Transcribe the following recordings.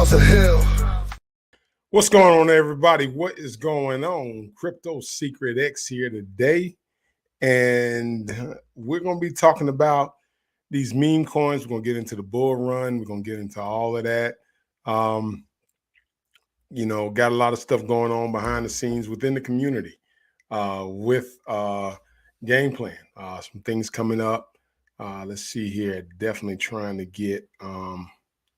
trials of hell. What's going on, everybody? What is going on? Crypto Secret X here today, and we're going to be talking about these meme coins. We're going to get into the bull run. We're going to get into all of that. Got a lot of stuff going on behind the scenes within the community with game plan. Some things coming up. Let's see here. Definitely trying to get.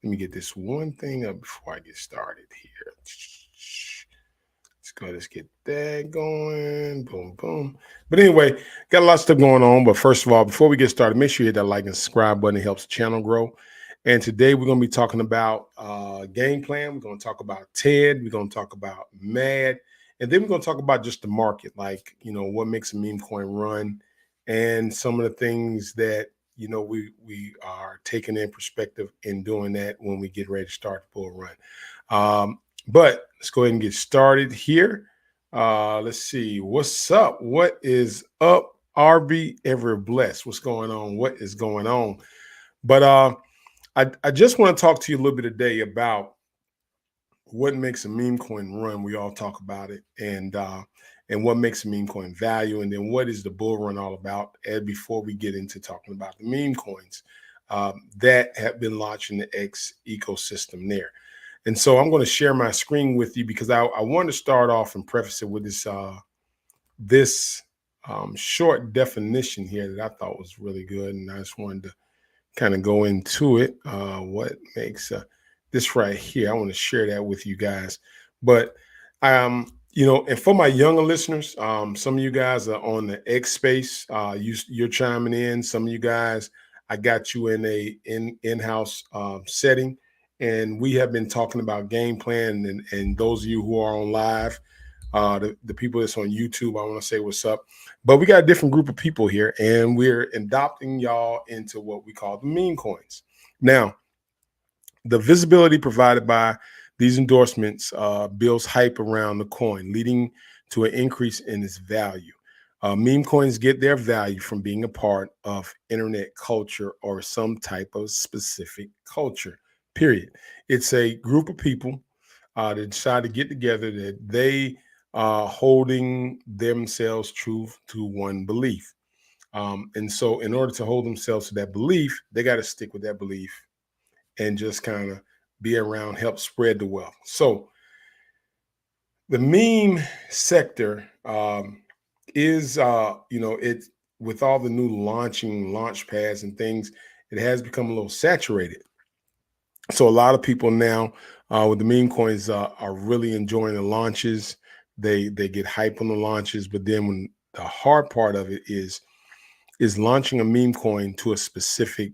Let me get this one thing up before I get started here. Let's get that going. Boom, boom. But anyway, got a lot of stuff going on. But first of all, before we get started, make sure you hit that like and subscribe button. It helps the channel grow. And today we're going to be talking about game plan. We're going to talk about TED. We're going to talk about MAD. And then we're going to talk about just the market, like, what makes a meme coin run and some of the things that, we are taking in perspective in doing that when we get ready to start the bull run. But let's go ahead and get started here. Let's see. What's up? What is up, RB Ever Blessed? What's going on? What is going on? But I just want to talk to you a little bit today about what makes a meme coin run. We all talk about it, and what makes a meme coin value, and then what is the bull run all about. And before we get into talking about the meme coins that have been launched in the X ecosystem there. And so I'm going to share my screen with you because I want to start off and preface it with this short definition here that I thought was really good. And I just wanted to kind of go into it. What makes this right here? I want to share that with you guys. But, and for my younger listeners, some of you guys are on the X space. You're chiming in. Some of you guys, I got you in a in-house setting. And we have been talking about game plan, and those of you who are on live, the people that's on YouTube, I want to say what's up. But we got a different group of people here, and we're adopting y'all into what we call the meme coins. Now, the visibility provided by these endorsements builds hype around the coin, leading to an increase in its value. Meme coins get their value from being a part of internet culture or some type of specific culture. Period. It's a group of people that decide to get together that they are holding themselves true to one belief. And so in order to hold themselves to that belief, they got to stick with that belief and just kind of be around, help spread the wealth. So the meme sector is, it's with all the new launch pads and things, it has become a little saturated. So a lot of people now with the meme coins are really enjoying the launches. They get hype on the launches, but then when the hard part of it is launching a meme coin to a specific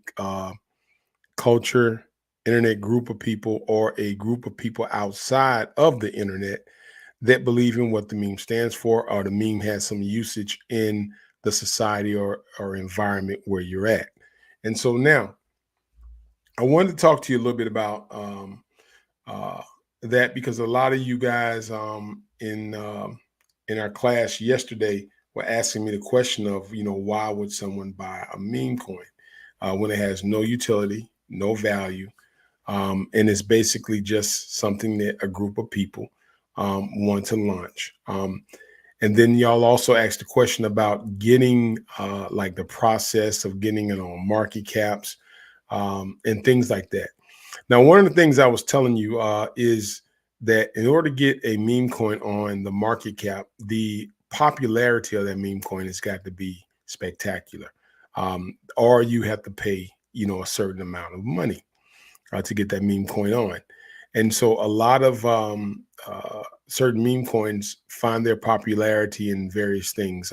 culture, internet group of people, or a group of people outside of the internet that believe in what the meme stands for, or the meme has some usage in the society or environment where you're at. And so now, I wanted to talk to you a little bit about that because a lot of you guys in our class yesterday were asking me the question of, why would someone buy a meme coin when it has no utility, no value, and it's basically just something that a group of people want to launch. And then y'all also asked the question about getting like the process of getting it on market caps. And things like that. Now, one of the things I was telling you is that in order to get a meme coin on the market cap, the popularity of that meme coin has got to be spectacular, or you have to pay, a certain amount of money to get that meme coin on. And so a lot of certain meme coins find their popularity in various things.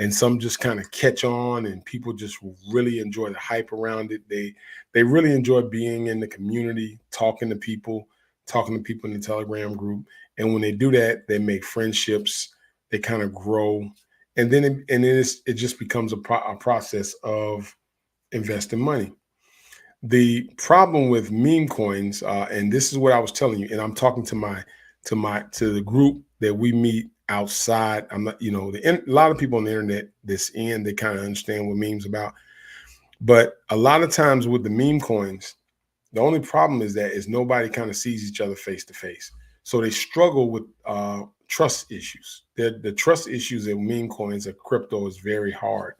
And some just kind of catch on, and people just really enjoy the hype around it. They really enjoy being in the community, talking to people in the Telegram group. And when they do that, they make friendships. They kind of grow, and then it just becomes a process of investing money. The problem with meme coins, and this is what I was telling you, and I'm talking to the group that we meet outside. I'm not, a lot of people on the internet they kind of understand what memes about. But a lot of times with the meme coins, The only problem is that is nobody kind of sees each other face to face. So they struggle with trust issues. The trust issues in meme coins or crypto is very hard.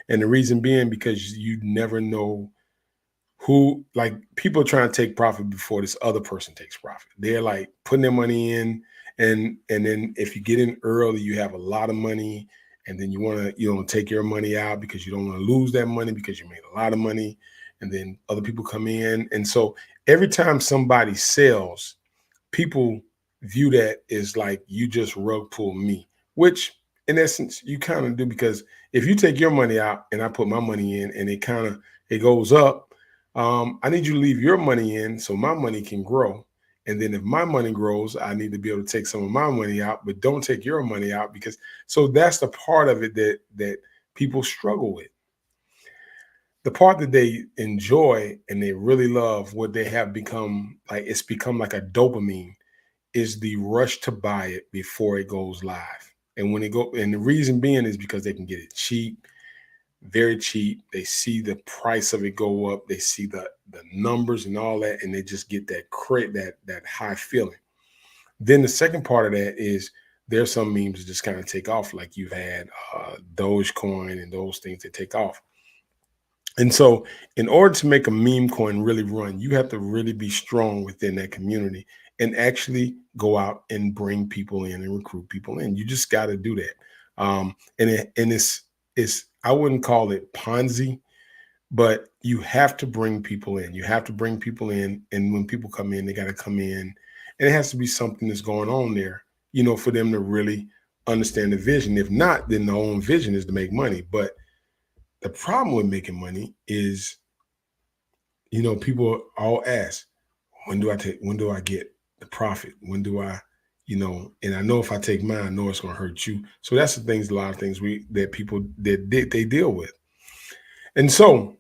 And the reason being because you never know who, like, people are trying to take profit before this other person takes profit. They're like putting their money in, and then if you get in early, you have a lot of money, and then you want to take your money out because you don't want to lose that money because you made a lot of money, and then other people come in, and so every time somebody sells, people view that as like you just rug pull me, which in essence you kind of do, because if you take your money out and I put my money in and it goes up, I need you to leave your money in so my money can grow. And then if my money grows, I need to be able to take some of my money out, but don't take your money out, because so that's the part of it that people struggle with. The part that they enjoy and they really love, what they have become like, it's become like a dopamine, is the rush to buy it before it goes live. And when it go, and the reason being is because they can get it cheap, very cheap. They see the price of it go up. They see the numbers and all that, and they just get that high feeling. Then the second part of that is there's some memes that just kind of take off, like you've had Dogecoin and those things that take off. And so in order to make a meme coin really run, you have to really be strong within that community and actually go out and bring people in and recruit people in. You just got to do that. It's I wouldn't call it Ponzi, but you have to bring people in. You have to bring people in, and when people come in, they got to come in, and it has to be something that's going on there, for them to really understand the vision. If not, then the own vision is to make money. But the problem with making money is, people all ask, when do I get the profit? When do I, and I know if I take mine, I know it's going to hurt you. So that's a lot of things that people they deal with. And so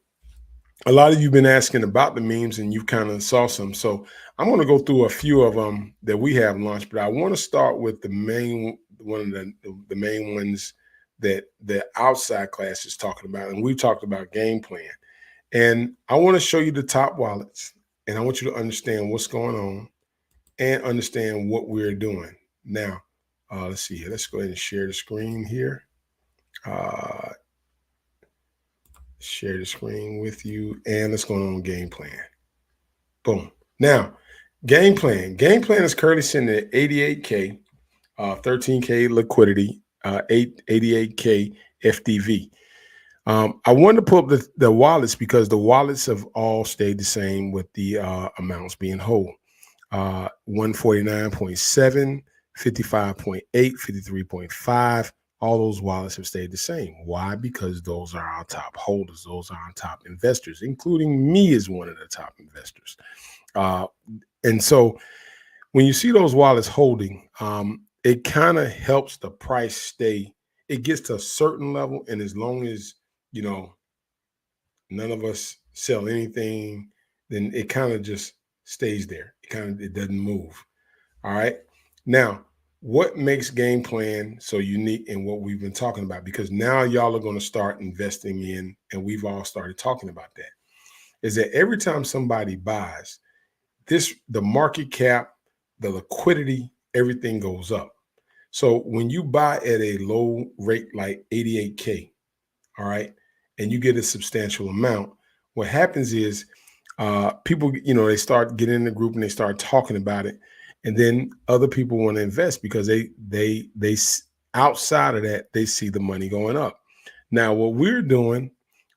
a lot of you've been asking about the memes, and you've kind of saw some. So I'm going to go through a few of them that we have launched, but I want to start with the main ones that the outside class is talking about. And we talked about Game Plan. And I want to show you the top wallets, and I want you to understand what's going on and understand what we're doing. Now, let's see here. Let's go ahead and share the screen here. Share the screen with you, and let's go on Game Plan. Boom. Now, Game Plan. Game Plan is currently sitting at 88K, 13K liquidity, 88K FDV. I wanted to pull up the wallets because the wallets have all stayed the same with the amounts being whole. 149.7, 55.8, 53.5. All those wallets have stayed the same. Why? Because those are our top holders. Those are our top investors, including me as one of the top investors. And so when you see those wallets holding, it kind of helps the price stay. It gets to a certain level, and as long as none of us sell anything, then it kind of just stays there. It doesn't move. All right. Now, what makes Game Plan so unique in what we've been talking about? Because now y'all are going to start investing in, and we've all started talking about that, is that every time somebody buys the market cap, the liquidity, everything goes up. So when you buy at a low rate like 88K, all right, and you get a substantial amount, what happens is people, they start getting in the group and they start talking about it. And then other people want to invest because they outside of that, they see the money going up. Now, what we're doing,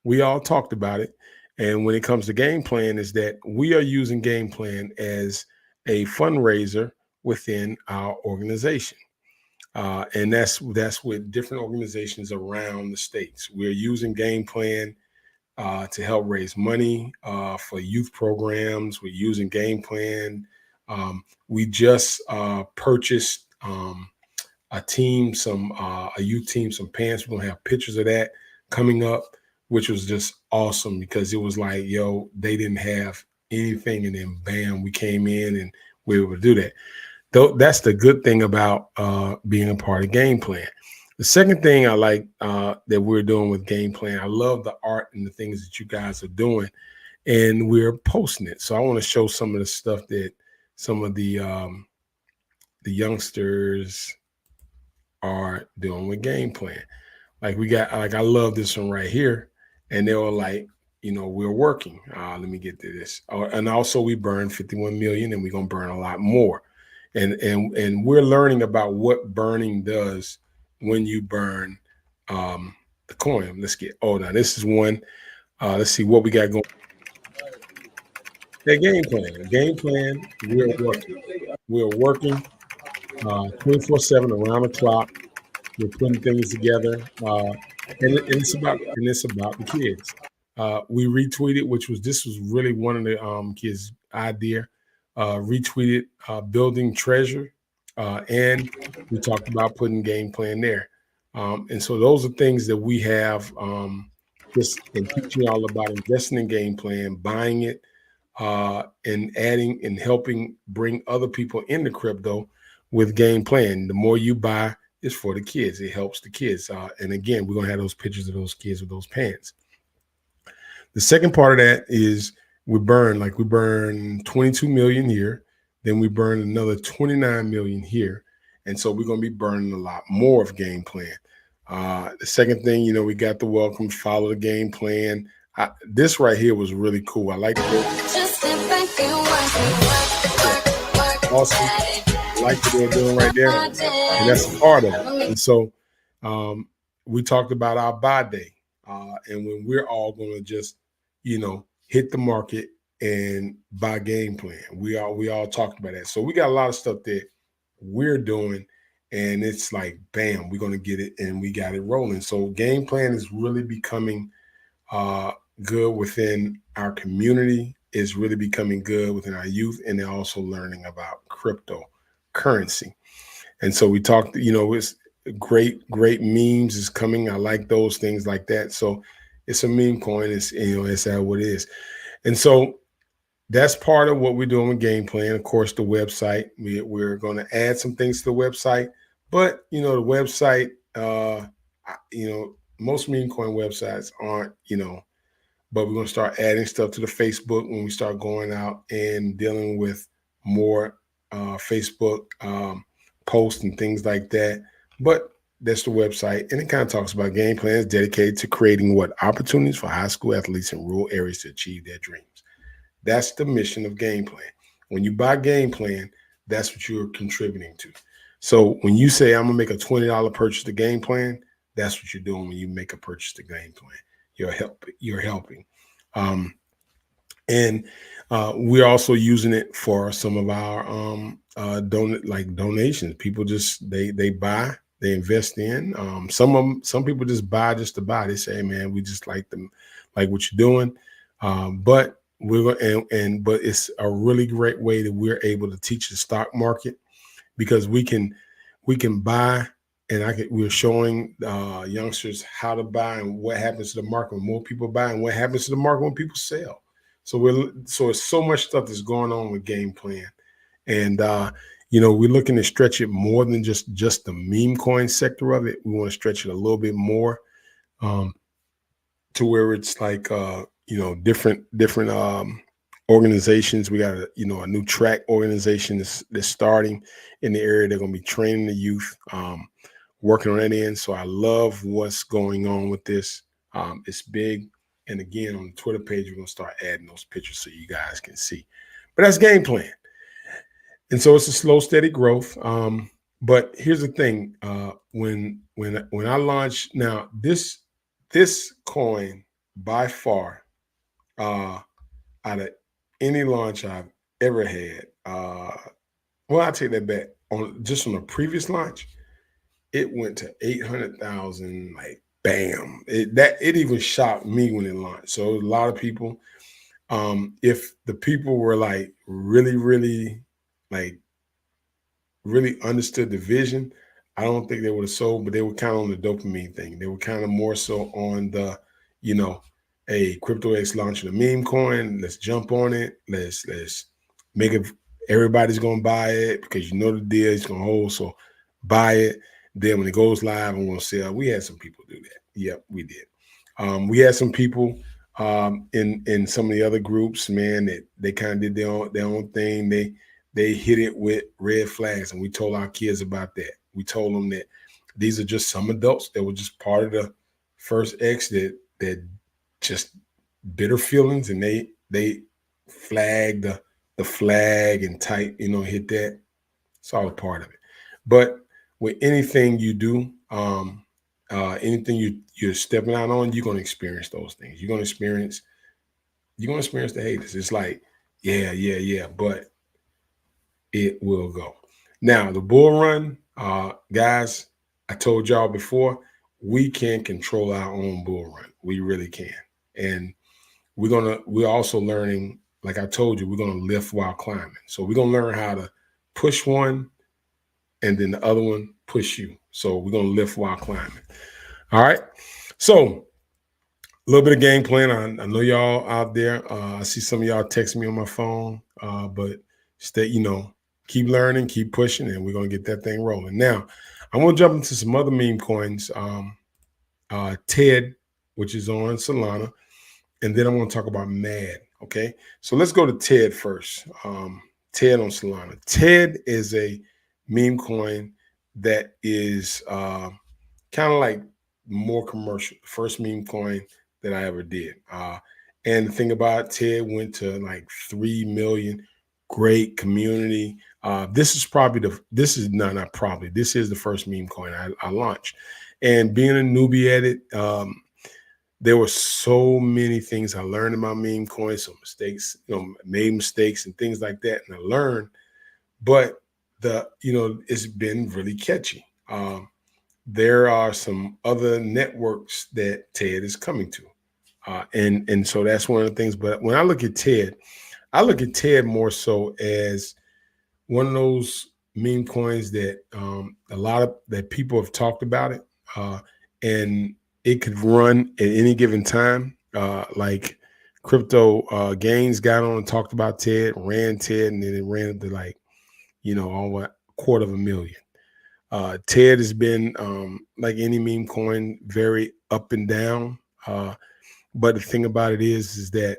we all talked about it. And when it comes to Game Plan, is that we are using Game Plan as a fundraiser within our organization. And that's with different organizations around the states. We're using Game Plan to help raise money for youth programs. We're using Game Plan. We just purchased a youth team, some pants. We're gonna have pictures of that coming up, which was just awesome because it was like, they didn't have anything, and then bam, we came in and we were able to do that. That's the good thing about being a part of Game Plan. The second thing I like that we're doing with Game Plan, I love the art and the things that you guys are doing. and we're posting it. So I want to show some of the stuff that some of the youngsters are doing with game plan. Like we got, like I love this one right here, and they were like, we're working. Let me get to this, and also we burned 51 million, and we're gonna burn a lot more, and we're learning about what burning does when you burn the coin. Let's get. Oh, now this is one. Let's see what we got going. That game plan. Game plan. We're working. We're working 24/7 around the clock. We're putting things together, and it's about the kids. We retweeted, this was really one of the kids' idea. Retweeted building treasure, and we talked about putting game plan there. And so those are things that we have just in teaching y'all about investing in game plan, buying it, and adding and helping bring other people into crypto with game plan. The more you buy, it's for the kids. It helps the kids. And again, we're gonna have those pictures of those kids with those pants. The second part of that is we burn 22 million here, then we burn another 29 million here, and so we're gonna be burning a lot more of game plan. The second thing, we got the welcome, follow the game plan. This right here was really cool. I like it. Awesome. I like what they're doing right there, and that's a part of it. And so we talked about our buy day, and when we're all going to just hit the market and buy game plan. We all talked about that. So we got a lot of stuff that we're doing, and it's like, bam, we're going to get it, and we got it rolling. So game plan is really becoming good within our community, is really becoming good within our youth, and they're also learning about cryptocurrency. And so we talked, it's great memes is coming. I like those things like that. So it's a meme coin. It's what it is. And so that's part of what we're doing with game plan. Of course, the website, we're going to add some things to the website, but the website, most meme coin websites aren't, but we're going to start adding stuff to the Facebook when we start going out and dealing with more Facebook posts and things like that. But that's the website. And it kind of talks about game plans dedicated to creating opportunities for high school athletes in rural areas to achieve their dreams. That's the mission of game plan. When you buy game plan, that's what you're contributing to. So when you say, I'm going to make a $20 purchase to game plan, that's what you're doing when you make a purchase to game plan. You're helping. And we're also using it for some of our donations. People just they buy, they invest in. Some people just buy just to buy. They say, hey, man, we just like what you're doing. But we're going but it's a really great way that we're able to teach the stock market, because we can buy. And we're showing youngsters how to buy and what happens to the market when more people buy, and what happens to the market when people sell. So it's so much stuff that's going on with game plan, and we're looking to stretch it more than just the meme coin sector of it. We want to stretch it a little bit more to where it's like different organizations. We got a new track organization that's starting in the area. They're going to be training the youth. Working on that end. So I love what's going on with this. It's big. And again, on the Twitter page, we're going to start adding those pictures so you guys can see. But that's game plan. And so it's a slow, steady growth. But here's the thing. When I launch now, this coin by far, out of any launch I've ever had, well, I'll take that back. On a previous launch, it went to 800,000, like bam. It even shocked me when it launched. So a lot of people, if the people were like really understood the vision, I don't think they would have sold, but they were kind of on the dopamine thing. They were kind of more so on the, a CryptoX launching a meme coin. Let's jump on it. Let's make it. Everybody's gonna buy it because the deal is gonna hold. So buy it. Then when it goes live, I'm going to sell. We had some people do that. Yep, we did. We had some people In some of the other groups, man, that they kind of did their own thing. They hit it with red flags, and we told our kids about that. We told them that these are just some adults that were just part of the first X that just bitter feelings, and they flagged the flag and type, hit that. It's all a part of it. But with anything you do, anything you're stepping out on, you're gonna experience those things. You're gonna experience the haters. It's like, yeah, yeah, yeah, but it will go. Now the bull run, guys, I told y'all before, we can control our own bull run. We really can. And we're also learning, like I told you, we're gonna lift while climbing. So we're gonna learn how to push one and then the other one push you. So we're gonna lift while climbing. All right. So a little bit of game plan. I know y'all out there. I see some of y'all texting me on my phone, but stay, keep learning, keep pushing, and we're gonna get that thing rolling. Now, I want to jump into some other meme coins. TED, which is on Solana, and then I want to talk about MAD. Okay, so let's go to TED first. TED on Solana. TED is a meme coin that is kind of like more commercial. The first meme coin that I ever did. And the thing about TED went to like 3 million. Great community. This is the first meme coin I launched. And being a newbie at it, there were so many things I learned about meme coins, some mistakes, made mistakes and things like that. And I learned, but it's been really catchy. There are some other networks that TED is coming to. And so that's one of the things. But when I look at TED more so as one of those meme coins that a lot of that people have talked about it, and it could run at any given time. Like Crypto Gains got on and talked about TED, ran TED, and then it ran up to like over a quarter of a million. TED has been like any meme coin, very up and down. But the thing about it is that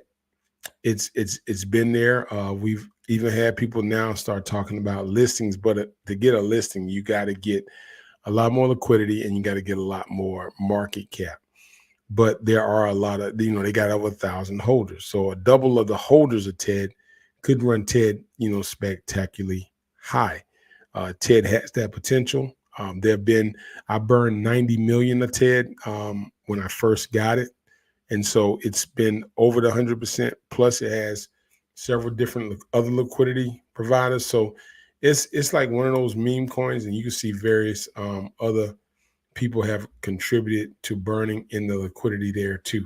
it's been there. We've even had people now start talking about listings, but to get a listing, you got to get a lot more liquidity and you got to get a lot more market cap. But there are a lot of, they got over 1,000 holders. So a double of the holders of TED could run TED, spectacularly high. TED has that potential. I burned 90 million of TED when I first got it. And so it's been over the 100%. Plus, it has several different other liquidity providers. So it's like one of those meme coins, and you can see various other people have contributed to burning in the liquidity there too.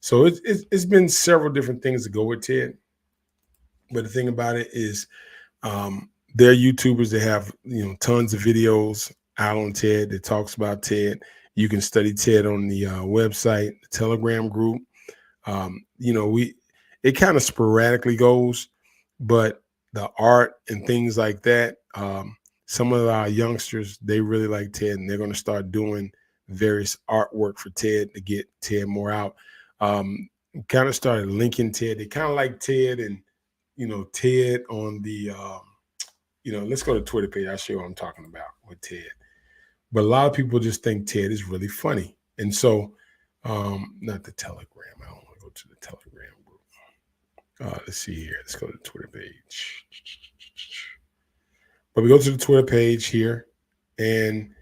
So it's been several different things to go with TED. But the thing about it is, there are YouTubers that have tons of videos out on TED that talks about TED. You can study TED on the website, the Telegram group. It kind of sporadically goes, but the art and things like that, some of our youngsters, they really like TED, and they're going to start doing various artwork for TED to get TED more out. Kind of started linking TED. They kind of like TED and, TED on the, let's go to Twitter page. I'll show you what I'm talking about with TED. But a lot of people just think TED is really funny. And so, not the Telegram. I don't want to go to the Telegram group. Let's see here. Let's go to the Twitter page. But we go to the Twitter page here, and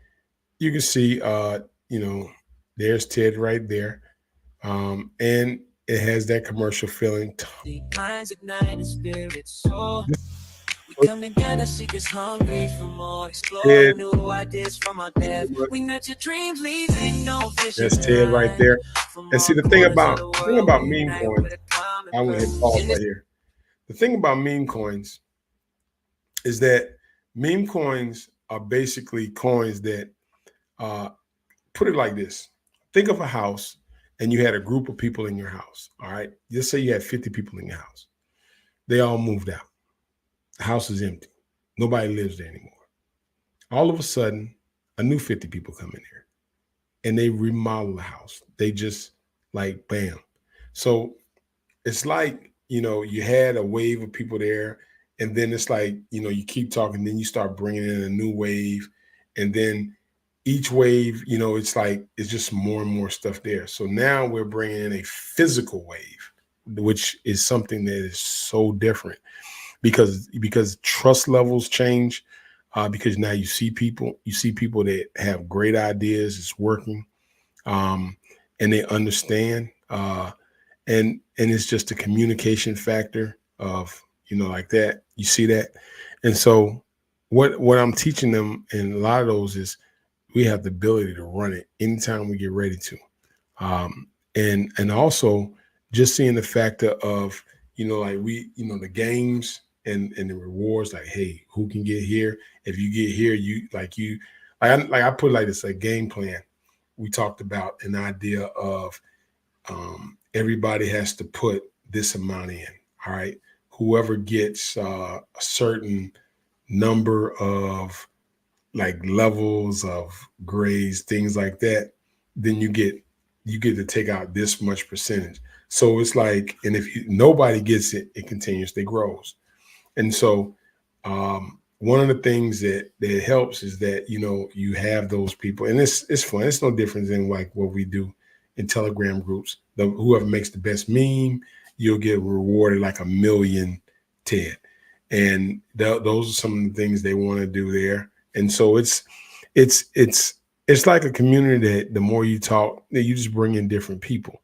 you can see, there's TED right there. And it has that commercial feeling. We come together, seekers hungry for more, explore new ideas from our depth. We nurture dreams, leaving no vision. That's TED right there. And see, the thing about meme coins, I want to hit pause right here. The thing about meme coins is that meme coins are basically coins that, put it like this. Think of a house and you had a group of people in your house. All right. Just say you had 50 people in your house. They all moved out. The house is empty. Nobody lives there anymore. All of a sudden, a new 50 people come in here and they remodel the house. They just like, bam. So it's like, you had a wave of people there, and then it's like, you keep talking, then you start bringing in a new wave, and then each wave, it's like it's just more and more stuff there. So now we're bringing in a physical wave, which is something that is so different because trust levels change. Because now you see people that have great ideas, it's working, um, and they understand. And it's just a communication factor of, like that. You see that. And so what I'm teaching them in a lot of those is we have the ability to run it anytime we get ready to. And also just seeing the factor of, like the games and the rewards, like, hey, who can get here? If you get here, I put it like this, a game plan. We talked about an idea of, everybody has to put this amount in. All right. Whoever gets a certain number of like levels of grades, things like that, then you get to take out this much percentage. So it's like, and if nobody gets it, it continuously grows. And so one of the things that helps is that you have those people, and it's fun. It's no different than like what we do in Telegram groups. Whoever makes the best meme, you'll get rewarded like 1 million TED, and those are some of the things they want to do there. And so it's like a community that the more you talk, that you just bring in different people.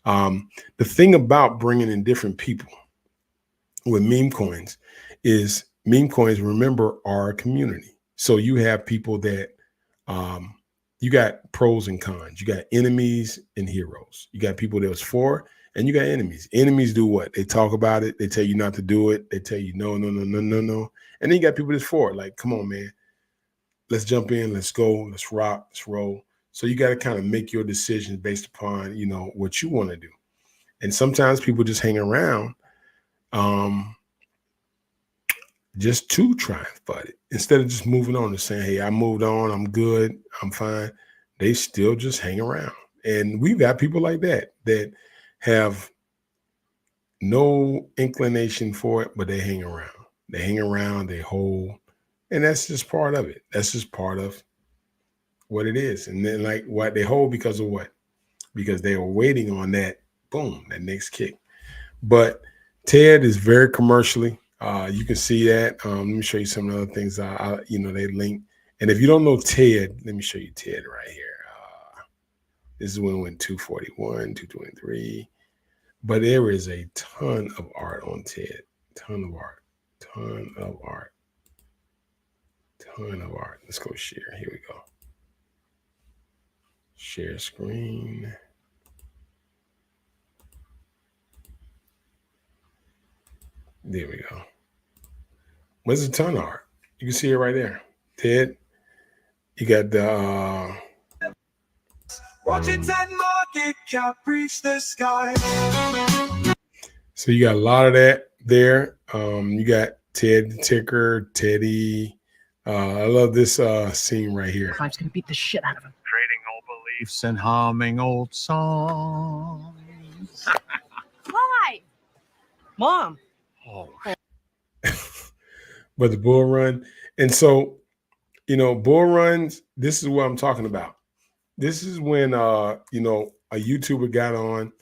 The thing about bringing in different people with meme coins is meme coins, remember, are a community. So you have people that you got pros and cons. You got enemies and heroes. You got people that was for, and you got enemies. Enemies do what? They talk about it. They tell you not to do it. They tell you no, no, no, no, no, no. And then you got people that's for it. Like, come on, man. Let's jump in. Let's go. Let's rock. Let's roll. So you got to kind of make your decisions based upon, what you want to do. And sometimes people just hang around just to try and fight it instead of just moving on and saying, hey, I moved on, I'm good, I'm fine. They still just hang around. And we've got people like that have no inclination for it, but they hang around. They hang around, they hold, and that's just part of it. That's just part of what it is. And then, like, what they hold because of what? Because they were waiting on that boom, that next kick. But TED is very commercially. You can see that. Let me show you some of the other things. They link. And if you don't know TED, let me show you TED right here. This is when it went 241, 223. But there is a ton of art on TED. Ton of art. Ton of art. Ton of art. Let's go share. Here we go. Share screen. There we go. Where's a ton of art? You can see it right there. TED. You got the Watching that market cap reach the sky. so you got a lot of that there. You got TED ticker, Teddy. I love this scene right here. Clive's gonna beat the shit out of him. Trading old beliefs and humming old songs. Clive! Mom! Oh, But the bull run. And so, bull runs, this is what I'm talking about. This is when a YouTuber got on,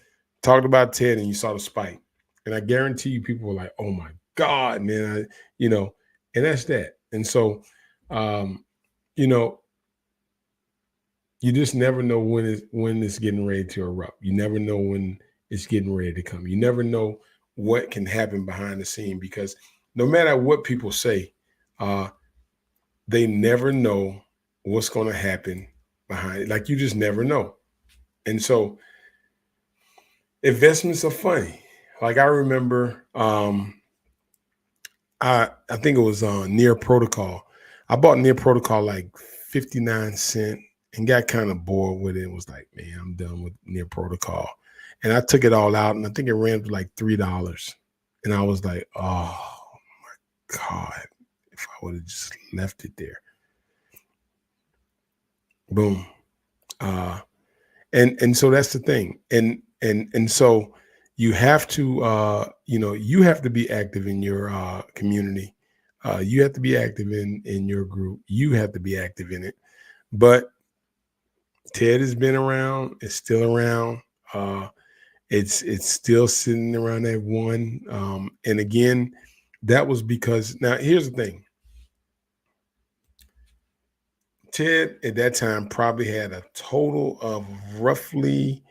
talked about TED, and you saw the spike. And I guarantee you people were like, oh my God, man, and that's that. And so you just never know when it's getting ready to erupt. You never know when it's getting ready to come. You never know what can happen behind the scene, because no matter what people say, they never know what's going to happen behind it. Like, you just never know. And so investments are funny. Like, I remember, I think it was Near Protocol. I bought Near Protocol like 59 cents and got kind of bored with it and was like, man, I'm done with Near Protocol. And I took it all out, and I think it ran for like $3. And I was like, oh my God, if I would have just left it there. Boom. And so that's the thing. And so, you have to, you have to be active in your community. You have to be active in your group. You have to be active in it. But Ted has been around. It's still around. It's still sitting around that one. And again, that was because now here's the thing. Ted at that time probably had a total of roughly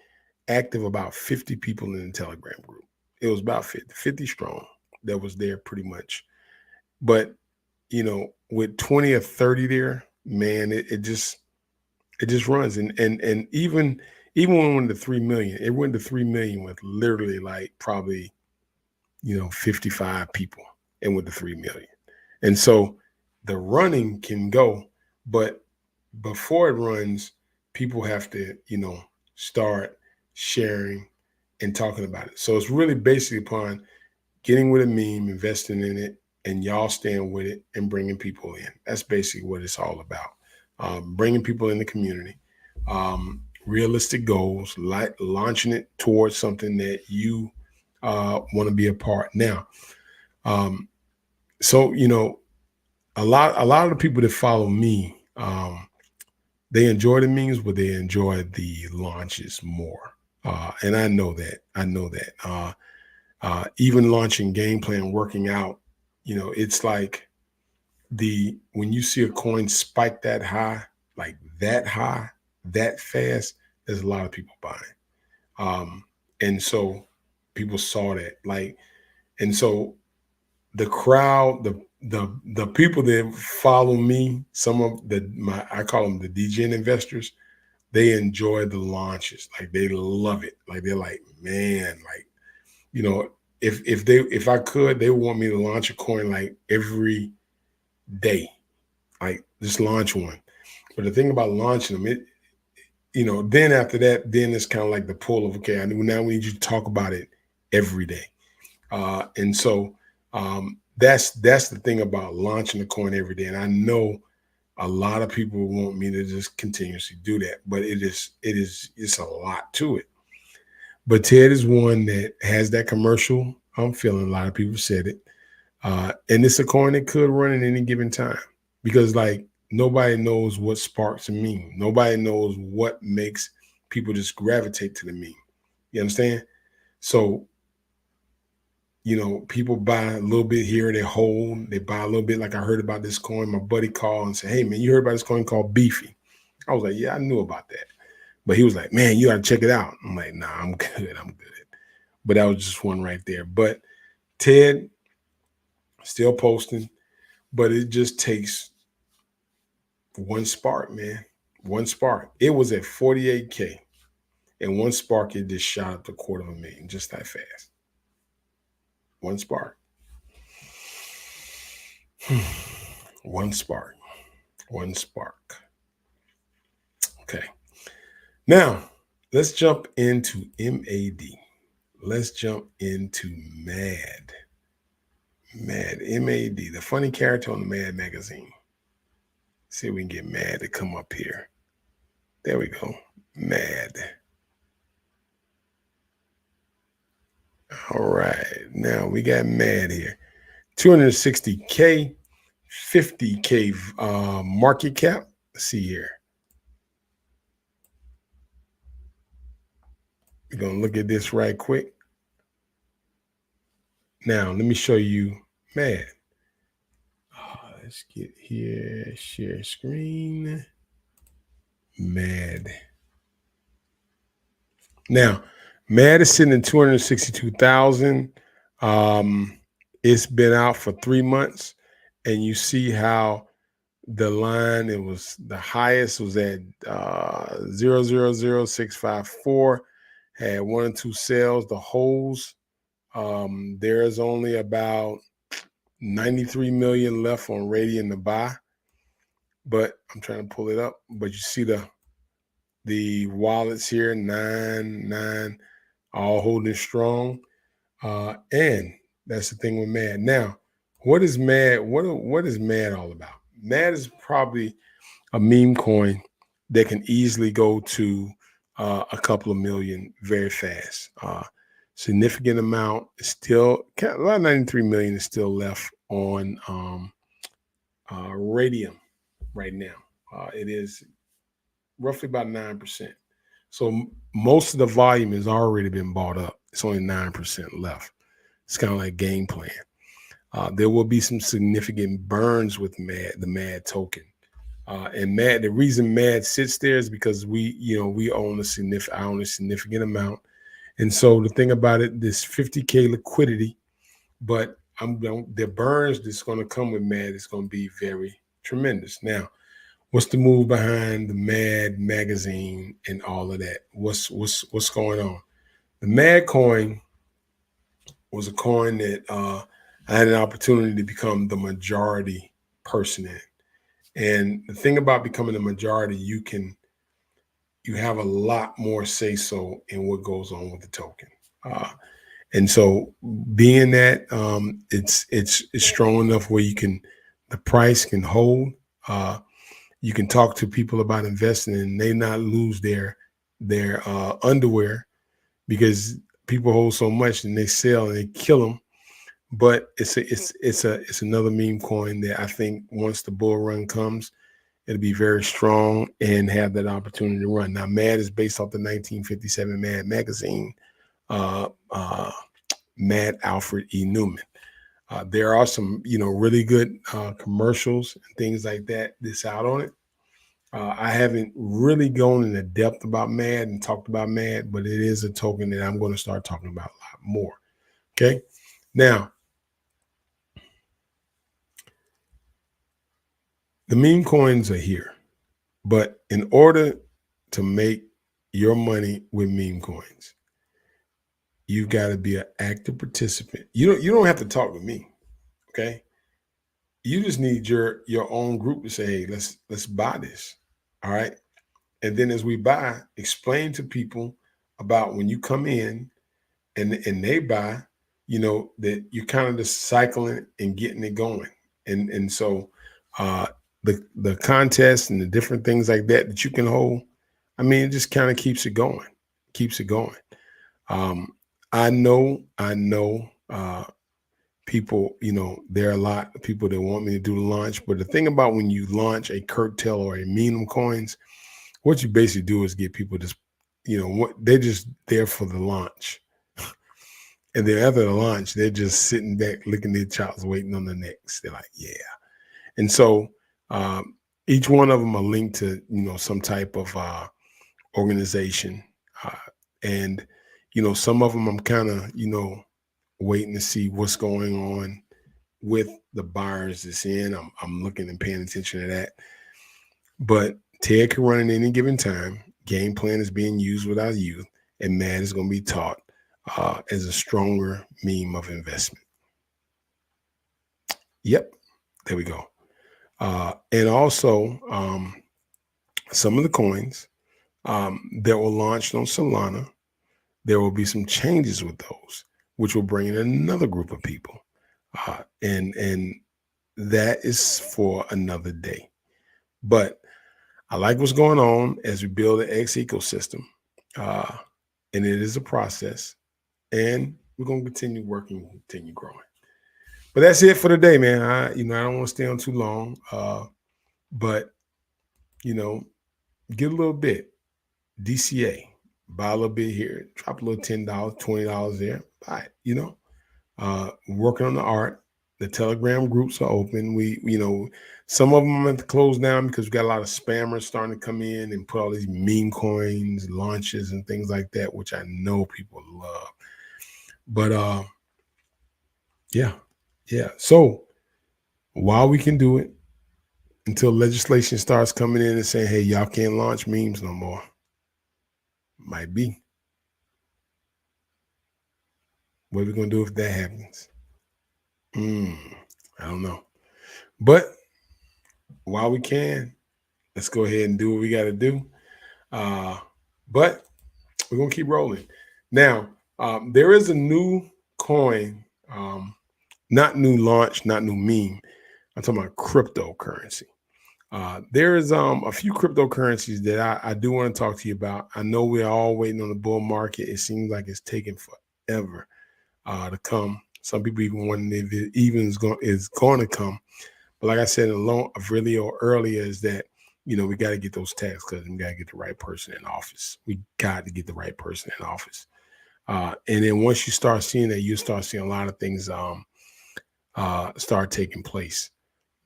active about 50 people in the Telegram group. It was about 50 strong that was there pretty much. But, with 20 or 30 there, man, it just runs. And even when it went to 3 million, it went to 3 million with literally like probably, 55 people and went to 3 million. And so the running can go, but before it runs, people have to, start sharing and talking about it. So it's really basically upon getting with a meme, investing in it, and y'all staying with it and bringing people in. That's basically what it's all about. Bringing people in the community, realistic goals, like launching it towards something that you want to be a part. Now, so a lot of the people that follow me, they enjoy the memes, but they enjoy the launches more. And I know that. Even launching gameplay and working out, it's like when you see a coin spike that high, that fast, there's a lot of people buying. And so people saw that, and so the crowd, the people that follow me, some of I call them the DGen investors, they enjoy the launches. Like they love it. Like they're like, man, if I could, they want me to launch a coin like every day, like just launch one. But the thing about launching them, then after that, then it's kind of like the pull of, okay, now we need you to talk about it every day. And so that's the thing about launching a coin every day. And I know a lot of people want me to just continuously do that, but it's a lot to it. But Ted is one that has that commercial. I'm feeling a lot of people said it. And it's a coin that could run at any given time because nobody knows what sparks a meme. Nobody knows what makes people just gravitate to the meme. You understand? So, people buy a little bit here, they hold, they buy a little bit. Like I heard about this coin. My buddy called and said, hey man, you heard about this coin called Beefy? I was like, yeah, I knew about that. But he was like, man, you got to check it out. I'm like, nah, I'm good. But that was just one right there. But Ted still posting, but it just takes one spark, man. One spark. It was at 48K. And one spark, it just shot up to $250,000, just that fast. One spark. One spark. Okay. Now, let's jump into MAD. Let's jump into MAD. MAD, the funny character on the Mad magazine. See if we can get MAD to come up here. There we go. MAD. All right. Now we got MAD here. 260K, 50K market cap. Let's see here. We're going to look at this right quick. Now, let me show you MAD. Let's get here, share screen, MAD. Now, MAD is sitting at 262,000. It's been out for 3 months, and you see how the line, it was the highest was at 000654, had 1 and 2 sales. The holds, there's only about 93 million left on Radian to buy, but I'm trying to pull it up. But you see the wallets here, 9, all holding strong. And that's the thing with MAD. Now, what is MAD? What is MAD all about? MAD is probably a meme coin that can easily go to a couple of million very fast. significant amount is still, about 93 million is still left on Radium right now. It is roughly about 9%. So most of the volume has already been bought up. It's only 9% left. It's kind of like game plan. There will be some significant burns with the MAD token. And MAD, the reason MAD sits there is because we own I own a significant amount. And so the thing about it, this 50K liquidity, but the burns that's going to come with MAD is going to be very tremendous. Now, what's the move behind the MAD magazine and all of that? What's going on? The MAD coin was a coin that I had an opportunity to become the majority person in. And the thing about becoming a majority, you have a lot more say so in what goes on with the token. And so being that it's strong enough where the price can hold. You can talk to people about investing and they not lose their underwear, because people hold so much and they sell and they kill them. But it's another meme coin that I think once the bull run comes, it'll be very strong and have that opportunity to run. Now, MAD is based off the 1957 MAD magazine, Mad Alfred E. Newman. There are some, really good commercials and things like that that's out on it. I haven't really gone into depth about MAD and talked about MAD, but it is a token that I'm going to start talking about a lot more. Okay. Now, the meme coins are here, but in order to make your money with meme coins, you've got to be an active participant. You don't have to talk to me, okay? You just need your own group to say, hey, let's buy this, all right? And then as we buy, explain to people about when you come in and they buy, that you're kind of just cycling and getting it going. And so the contest and the different things like that you can hold, I mean, it just kind of keeps it going. I know people, there are a lot of people that want me to do the launch, but the thing about when you launch a Curtel or a Meme Coins, what you basically do is get people just, they're just there for the launch. And then after the launch, they're just sitting back, licking their chops, waiting on the next. They're like, yeah. And so each one of them are linked to, some type of organization. And, some of them I'm kind of, waiting to see what's going on with the buyers that's in. I'm looking and paying attention to that. But TED can run at any given time. Game plan is being used with our youth, and MAD is going to be taught as a stronger meme of investment. Yep, there we go. And also, some of the coins that were launched on Solana, there will be some changes with those, which will bring in another group of people. And that is for another day. But I like what's going on as we build an X ecosystem. And it is a process. And we're going to continue working, continue growing. But that's it for today, man. I don't want to stay on too long. But, get a little bit. DCA. Buy a little bit here. Drop a little $10, $20 there. Buy it, working on the art. The Telegram groups are open. We, some of them have to close down because we got a lot of spammers starting to come in and put all these meme coins, launches, and things like that, which I know people love. But yeah. So while we can do it, until legislation starts coming in and saying, hey, y'all can't launch memes no more. Might be. What are we going to do if that happens? I don't know. But while we can, let's go ahead and do what we got to do. But we're going to keep rolling. Now, there is a new coin, not new launch, not new meme. I'm talking about cryptocurrency. There is a few cryptocurrencies that I do want to talk to you about. I know we're all waiting on the bull market. It seems like it's taking ever to come. Some people even wondering if it even is going to come. But like I said, really or earlier is that, we got to get those tax cuts. We got to get the right person in office. We got to get the right person in office. And then once you start seeing that, you start seeing a lot of things start taking place.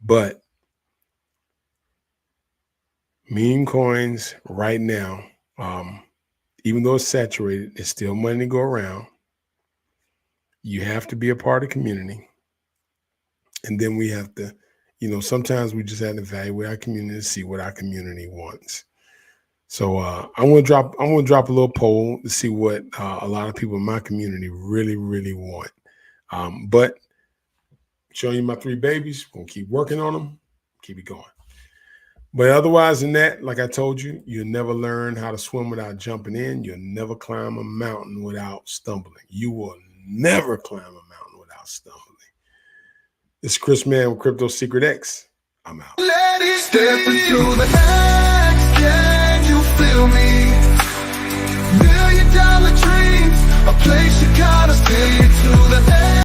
But meme coins right now, even though it's saturated, there's still money to go around. You have to be a part of the community. And then we have to, sometimes we just have to evaluate our community to see what our community wants. So I'm gonna drop a little poll to see what a lot of people in my community really, really want. But showing you my 3 babies, we're gonna keep working on them, keep it going. But otherwise than that, like I told you, you'll never learn how to swim without jumping in. You'll never climb a mountain without stumbling. You will never climb a mountain without stumbling. It's Chris Mann with Crypto Secret X. I'm out. Let it step into the next. Can you feel me?